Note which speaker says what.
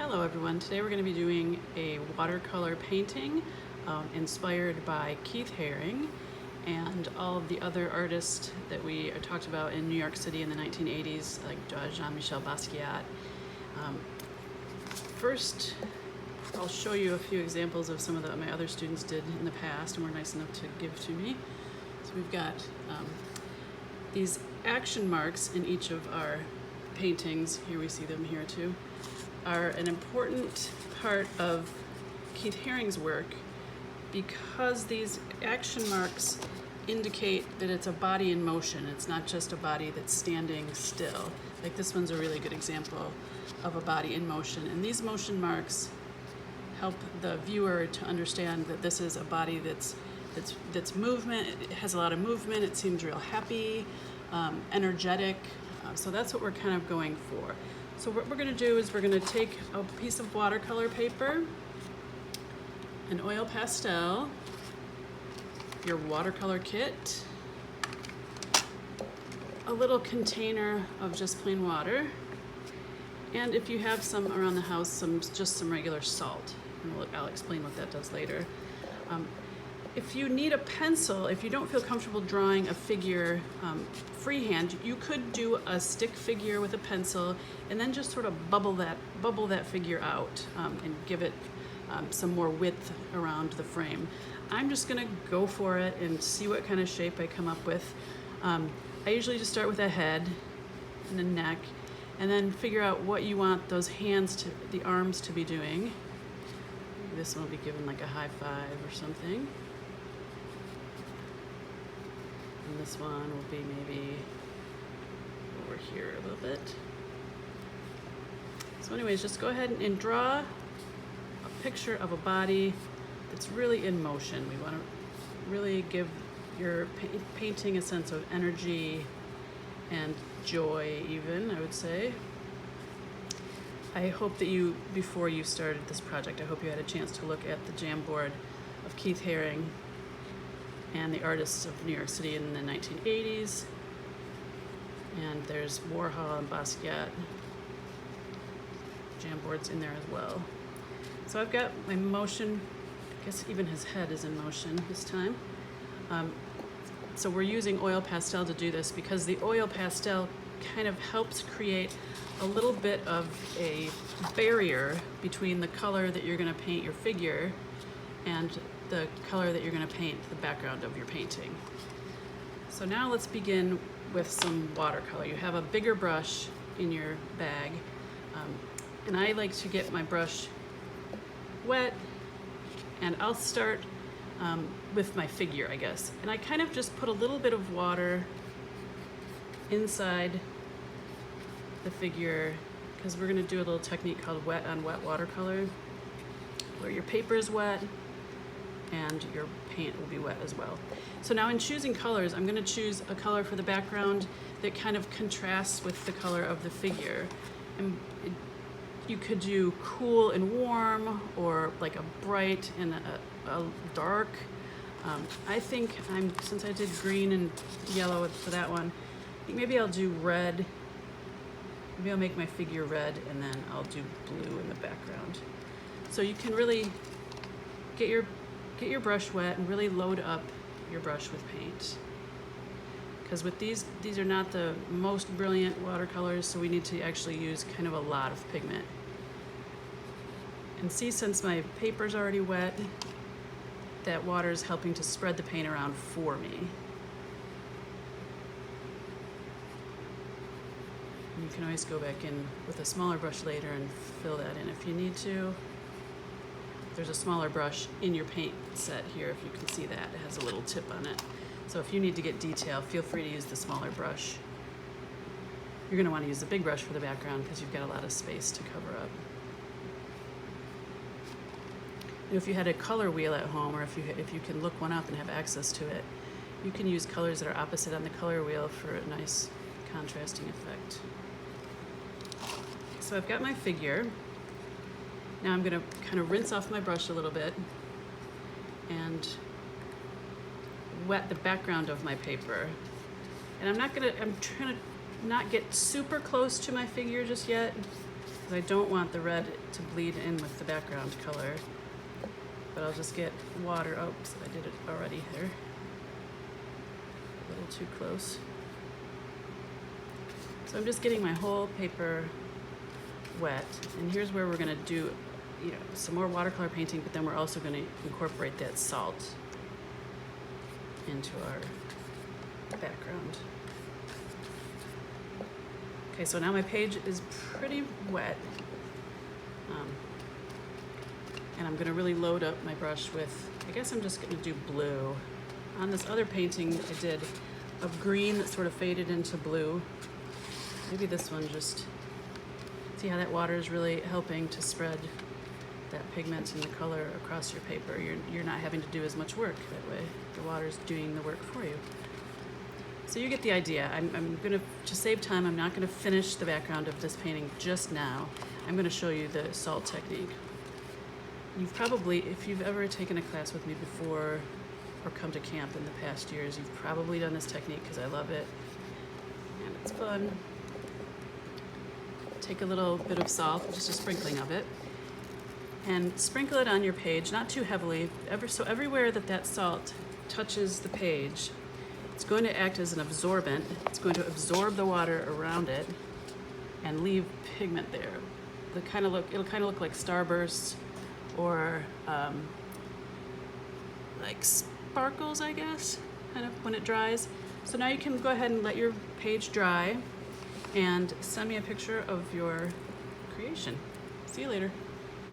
Speaker 1: Hello everyone, today we're going to be doing a watercolor painting inspired by Keith Haring and all of the other artists that we talked about in New York City in the 1980s, like Jean-Michel Basquiat. First, I'll show you a few examples of some of my other students did in the past and were nice enough to give to me. So we've got these action marks in each of our paintings. Here we see them here too. Are an important part of Keith Haring's work because these action marks indicate that it's a body in motion. It's not just a body that's standing still. Like this one's a really good example of a body in motion. And these motion marks help the viewer to understand that this is a body that's movement. It has a lot of movement. It seems real happy, energetic. So that's what we're kind of going for. So what we're going to do is we're going to take a piece of watercolor paper, an oil pastel, your watercolor kit, a little container of just plain water, and if you have some around the house, just some regular salt. And I'll explain what that does later. If you need a pencil, if you don't feel comfortable drawing a figure freehand, you could do a stick figure with a pencil and then just sort of bubble that figure out and give it some more width around the frame. I'm just gonna go for it and see what kind of shape I come up with. I usually just start with a head and a neck and then figure out what you want those hands the arms to be doing. Maybe this one will be given like a high five or something. And this one will be maybe over here a little bit. So anyways, just go ahead and draw a picture of a body that's really in motion. We want to really give your painting a sense of energy and joy even, I would say. I hope that before you started this project, I hope you had a chance to look at the Jamboard of Keith Haring and the artists of New York City in the 1980s. And there's Warhol and Basquiat Jamboards in there as well. So I've got my motion, I guess even his head is in motion this time. So we're using oil pastel to do this because the oil pastel kind of helps create a little bit of a barrier between the color that you're gonna paint your figure and the color that you're going to paint the background of your painting. So now let's begin with some watercolor. You have a bigger brush in your bag, and I like to get my brush wet, and I'll start with my figure, I guess. And I kind of just put a little bit of water inside the figure because we're going to do a little technique called wet on wet watercolor, where your paper is wet and your paint will be wet as well. So now in choosing colors, I'm going to choose a color for the background that kind of contrasts with the color of the figure. And you could do cool and warm, or like a bright and a dark. I think since I did green and yellow for that one, I think maybe I'll do red. Maybe I'll make my figure red and then I'll do blue in the background. So you can really get your brush wet and really load up your brush with paint. Because with these are not the most brilliant watercolors, so we need to actually use kind of a lot of pigment. And see, since my paper's already wet, that water is helping to spread the paint around for me. And you can always go back in with a smaller brush later and fill that in if you need to. There's a smaller brush in your paint set here, if you can see that. It has a little tip on it. So if you need to get detail, feel free to use the smaller brush. You're going to want to use the big brush for the background because you've got a lot of space to cover up. And if you had a color wheel at home, or if you can look one up and have access to it, you can use colors that are opposite on the color wheel for a nice contrasting effect. So I've got my figure. Now I'm going to kind of rinse off my brush a little bit and wet the background of my paper. And I'm trying to not get super close to my figure just yet, because because I don't want the red to bleed in with the background color. But I'll just get water. Oops, I did it already there. A little too close. So I'm just getting my whole paper wet, and here's where we're gonna do, you know, some more watercolor painting, but then we're also gonna incorporate that salt into our background. Okay, so now my page is pretty wet. And I'm gonna really load up my brush with, I guess I'm just gonna do blue. On this other painting I did of green that sort of faded into blue. Maybe this one just, see how that water is really helping to spread that pigment and the color across your paper. You're not having to do as much work that way. The water's doing the work for you. So you get the idea. I'm gonna, to save time, I'm not gonna finish the background of this painting just now. I'm gonna show you the salt technique. You've probably, if you've ever taken a class with me before or come to camp in the past years, you've probably done this technique because I love it and it's fun. Take a little bit of salt, just a sprinkling of it, and sprinkle it on your page, not too heavily, so everywhere that salt touches the page, it's going to act as an absorbent. It's going to absorb the water around it and leave pigment there. It'll kind of look like starbursts or like sparkles, I guess, kind of when it dries. So now you can go ahead and let your page dry and send me a picture of your creation. See you later.